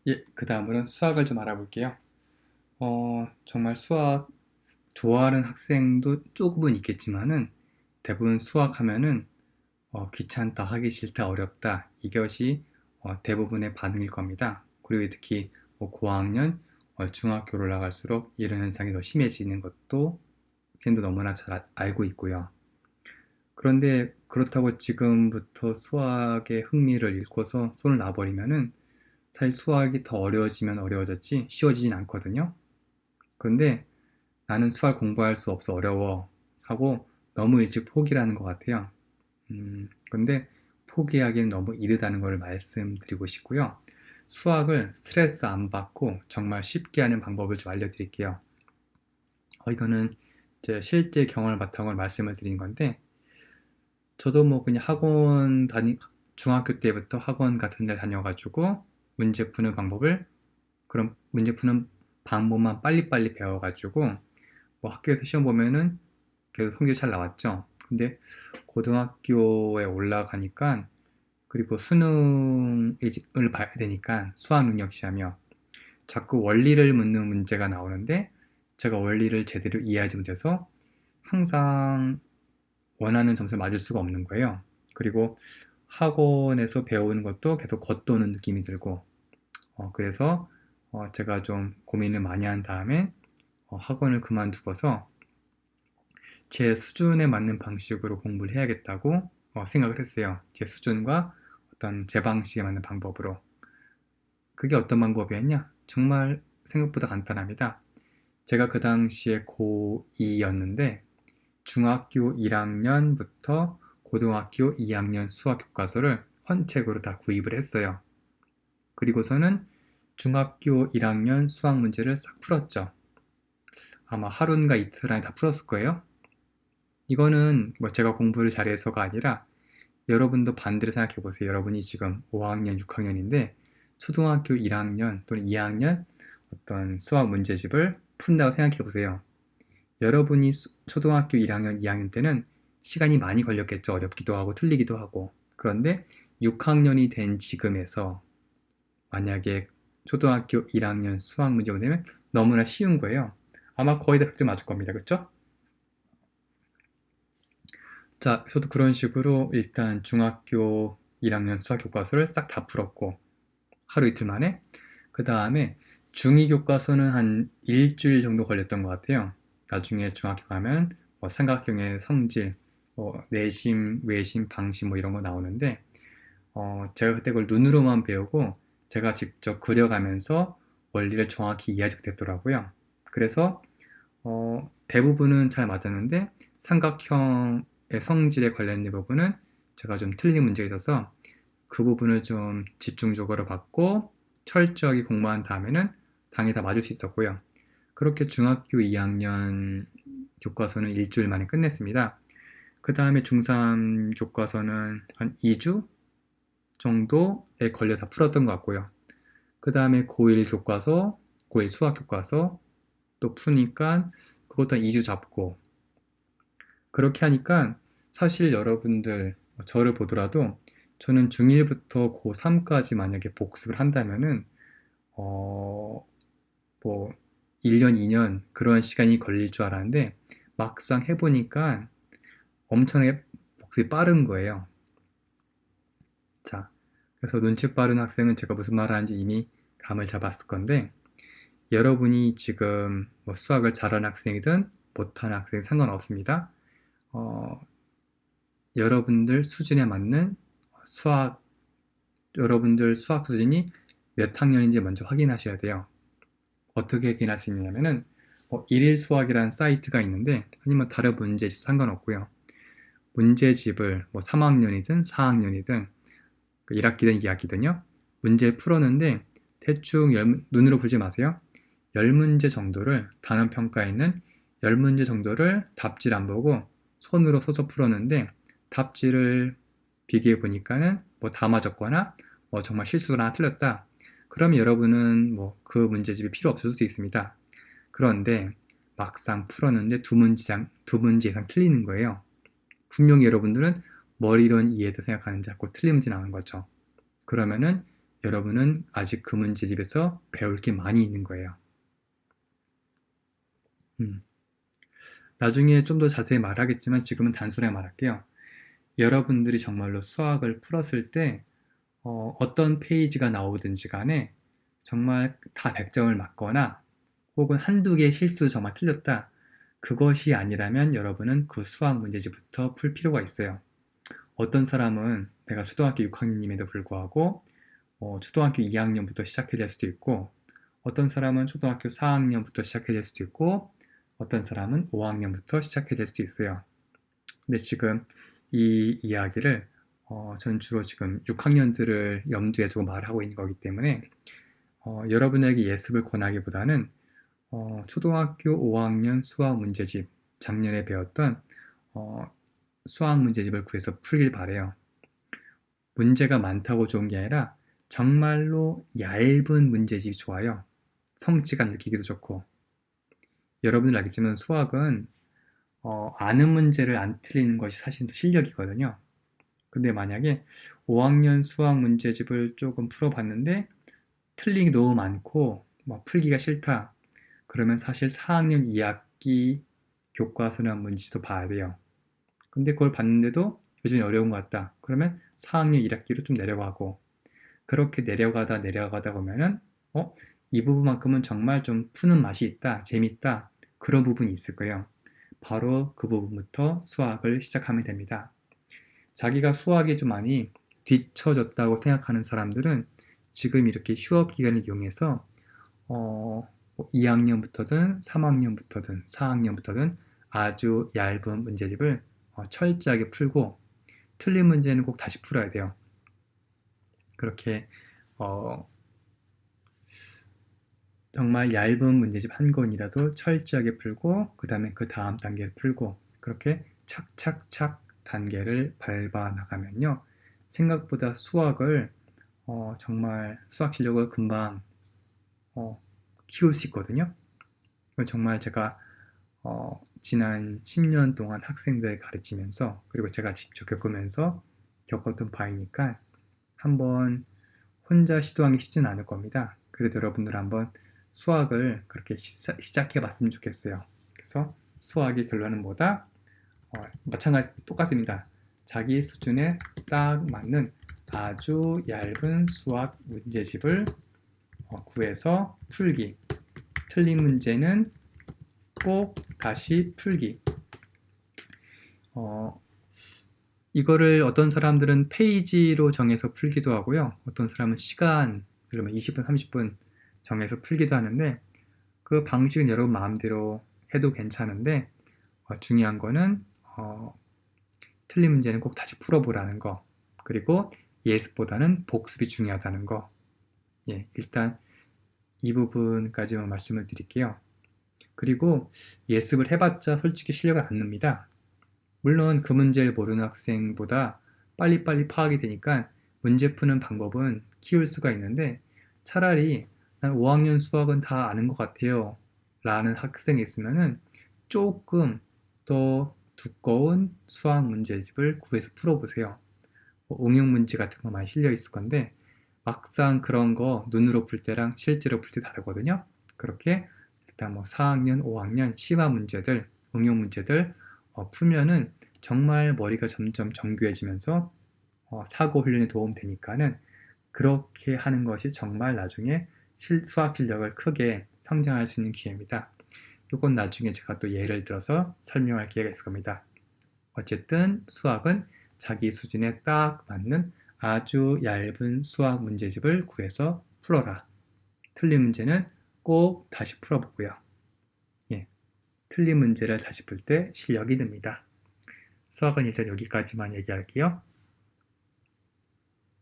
예, 그 다음으로는 수학을 좀 알아볼게요. 정말 수학 좋아하는 학생도 조금은 있겠지만은 대부분 수학하면은 귀찮다, 하기 싫다, 어렵다 이것이 대부분의 반응일 겁니다. 그리고 특히 고학년, 중학교로 나갈수록 이런 현상이 더 심해지는 것도 선생님도 너무나 잘 알고 있고요. 그런데 그렇다고 지금부터 수학의 흥미를 잃고서 손을 놔버리면은 사실 수학이 더 어려워지면 어려워졌지 쉬워지진 않거든요. 그런데 나는 수학 공부할 수 없어 어려워 하고 너무 일찍 포기를 하는 것 같아요. 근데 포기하기는 너무 이르다는 걸 말씀드리고 싶고요. 수학을 스트레스 안 받고 정말 쉽게 하는 방법을 좀 알려드릴게요. 이거는 제 실제 경험을 바탕으로 말씀을 드린 건데, 저도 뭐 그냥 중학교 때부터 학원 같은 데 다녀가지고 문제 푸는 방법을, 그럼 문제 푸는 방법만 빨리빨리 배워가지고 뭐 학교에서 시험 보면은 계속 성적이 잘 나왔죠. 근데 고등학교에 올라가니까, 그리고 수능을 봐야 되니까 수학 능력 시험이요. 자꾸 원리를 묻는 문제가 나오는데 제가 원리를 제대로 이해하지 못해서 항상 원하는 점수를 맞을 수가 없는 거예요. 그리고 학원에서 배우는 것도 계속 겉도는 느낌이 들고, 그래서 제가 좀 고민을 많이 한 다음에 학원을 그만두고서 제 수준에 맞는 방식으로 공부를 해야겠다고 생각을 했어요. 제 수준과 어떤 제 방식에 맞는 방법으로. 그게 어떤 방법이었냐? 정말 생각보다 간단합니다. 제가 그 당시에 고2였는데 중학교 1학년부터 고등학교 2학년 수학 교과서를 헌책으로 다 구입을 했어요. 그리고서는 중학교 1학년 수학 문제를 싹 풀었죠. 아마 하루인가 이틀 안에 다 풀었을 거예요. 이거는 뭐 제가 공부를 잘해서가 아니라 여러분도 반대로 생각해 보세요. 여러분이 지금 5학년, 6학년인데 초등학교 1학년 또는 2학년 어떤 수학 문제집을 푼다고 생각해 보세요. 여러분이 초등학교 1학년, 2학년 때는 시간이 많이 걸렸겠죠. 어렵기도 하고 틀리기도 하고. 그런데 6학년이 된 지금에서 만약에 초등학교 1학년 수학 문제가 되면 너무나 쉬운 거예요. 아마 거의 다 100점 맞을 겁니다. 그렇죠? 자, 저도 그런 식으로 일단 중학교 1학년 수학 교과서를 싹 다 풀었고 하루 이틀 만에, 그 다음에 중2 교과서는 한 일주일 정도 걸렸던 것 같아요. 나중에 중학교 가면 뭐 삼각형의 성질, 뭐 내심, 외심, 방심 뭐 이런 거 나오는데 제가 그때 그걸 눈으로만 배우고 제가 직접 그려가면서 원리를 정확히 이해하지 못했더라고요. 그래서 대부분은 잘 맞았는데 삼각형의 성질에 관련된 부분은 제가 좀 틀린 문제가 있어서 그 부분을 좀 집중적으로 받고 철저하게 공부한 다음에는 당연히 다 맞을 수 있었고요. 그렇게 중학교 2학년 교과서는 일주일 만에 끝냈습니다. 그 다음에 중3 교과서는 한 2주 정도에 걸려 다 풀었던 것 같고요. 그 다음에 고1 교과서, 고1 수학 교과서 또 푸니까 그것도 한 2주 잡고, 그렇게 하니까 사실 여러분들 저를 보더라도 저는 중1부터 고3까지 만약에 복습을 한다면은 어, 뭐 1년, 2년 그런 시간이 걸릴 줄 알았는데 막상 해보니까 엄청나게 복습이 빠른 거예요. 자, 그래서 눈치 빠른 학생은 제가 무슨 말을 하는지 이미 감을 잡았을 건데, 여러분이 지금 뭐 수학을 잘하는 학생이든 못하는 학생 상관없습니다. 어, 여러분들 수준에 맞는 수학, 여러분들 수학 수준이 몇 학년인지 먼저 확인하셔야 돼요. 어떻게 확인할 수 있냐면은 일일 수학이라는 사이트가 있는데, 아니면 다른 문제집 상관없고요. 문제집을 뭐 3학년이든 4학년이든 1학기든 2학기든요. 문제를 풀었는데 대충 눈으로 보지 마세요. 10문제 정도를 단원 평가에 있는 10문제 정도를 답지를 안 보고 손으로 써서 풀었는데 답지를 비교해 보니까는 뭐 다 맞았거나 뭐 정말 실수가 하나 틀렸다. 그러면 여러분은 뭐 그 문제집이 필요 없을 수 있습니다. 그런데 막상 풀었는데 두 문제 이상 틀리는 거예요. 분명히 여러분들은 머리론 이해도 생각하는데 자꾸 틀린 문제 나오는 거죠. 그러면은 여러분은 아직 그 문제집에서 배울 게 많이 있는 거예요. 나중에 좀 더 자세히 말하겠지만 지금은 단순하게 말할게요. 여러분들이 정말로 수학을 풀었을 때 어떤 페이지가 나오든지 간에 정말 다 100점을 맞거나 혹은 한두 개의 실수 정말 틀렸다. 그것이 아니라면 여러분은 그 수학 문제집부터 풀 필요가 있어요. 어떤 사람은 내가 초등학교 6학년임에도 불구하고 초등학교 2학년부터 시작해야 될 수도 있고 어떤 사람은 초등학교 4학년부터 시작해야 될 수도 있고 어떤 사람은 5학년부터 시작해야 될 수도 있어요. 근데 지금 이 이야기를 전 주로 지금 6학년들을 염두에 두고 말하고 있는 거기 때문에 여러분에게 예습을 권하기보다는 초등학교 5학년 수학 문제집 작년에 배웠던 수학 문제집을 구해서 풀길 바래요. 문제가 많다고 좋은 게 아니라 정말로 얇은 문제집이 좋아요. 성취감 느끼기도 좋고. 여러분들 알겠지만 수학은 아는 문제를 안 틀리는 것이 사실 실력이거든요. 근데 만약에 5학년 수학 문제집을 조금 풀어봤는데 틀린 게 너무 많고 풀기가 싫다. 그러면 사실 4학년 2학기 교과서나 문제집도 봐야 돼요. 근데 그걸 봤는데도 여전히 어려운 것 같다. 그러면 4학년 1학기로 좀 내려가고 그렇게 내려가다 보면은 이 부분만큼은 정말 좀 푸는 맛이 있다, 재밌다 그런 부분이 있을 거예요. 바로 그 부분부터 수학을 시작하면 됩니다. 자기가 수학에 좀 많이 뒤처졌다고 생각하는 사람들은 지금 이렇게 휴업 기간을 이용해서 2학년부터든 3학년부터든 4학년부터든 아주 얇은 문제집을 철저하게 풀고 틀린 문제는 꼭 다시 풀어야 돼요. 그렇게 정말 얇은 문제집 한 권이라도 철저하게 풀고 그 다음에 그 다음 단계를 풀고 그렇게 착착착 단계를 밟아 나가면요. 생각보다 수학을 정말 수학 실력을 금방 키울 수 있거든요. 정말 제가 지난 10년 동안 학생들 가르치면서 그리고 제가 직접 겪으면서 겪었던 바이니까 한번 혼자 시도하기 쉽지는 않을 겁니다. 그래도 여러분들 한번 수학을 그렇게 시작해 봤으면 좋겠어요. 그래서 수학의 결론은 뭐다? 마찬가지 똑같습니다. 자기 수준에 딱 맞는 아주 얇은 수학 문제집을 구해서 풀기. 틀린 문제는 꼭 다시 풀기. 이거를 어떤 사람들은 페이지로 정해서 풀기도 하고요. 어떤 사람은 시간, 예를 들면 20분, 30분 정해서 풀기도 하는데 그 방식은 여러분 마음대로 해도 괜찮은데 중요한 거는 틀린 문제는 꼭 다시 풀어보라는 거. 그리고 예습보다는 복습이 중요하다는 거. 예, 일단 이 부분까지만 말씀을 드릴게요. 그리고 예습을 해봤자 솔직히 실력은 안 늡니다. 물론 그 문제를 모르는 학생보다 빨리빨리 파악이 되니까 문제 푸는 방법은 키울 수가 있는데 차라리 난 5학년 수학은 다 아는 것 같아요 라는 학생이 있으면은 조금 더 두꺼운 수학 문제집을 구해서 풀어보세요. 응용 문제 같은 거 많이 실려 있을 건데 막상 그런 거 눈으로 풀 때랑 실제로 풀 때 다르거든요. 그렇게 일단 4학년, 5학년 심화 문제들, 응용 문제들 풀면은 정말 머리가 점점 정교해지면서 사고 훈련에 도움 되니까는 그렇게 하는 것이 정말 나중에 수학 실력을 크게 성장할 수 있는 기회입니다. 이건 나중에 제가 또 예를 들어서 설명할 기회가 있을 겁니다. 어쨌든 수학은 자기 수준에 딱 맞는 아주 얇은 수학 문제집을 구해서 풀어라. 틀린 문제는 꼭 다시 풀어보고요. 예, 틀린 문제를 다시 풀 때 실력이 듭니다. 수학은 일단 여기까지만 얘기할게요.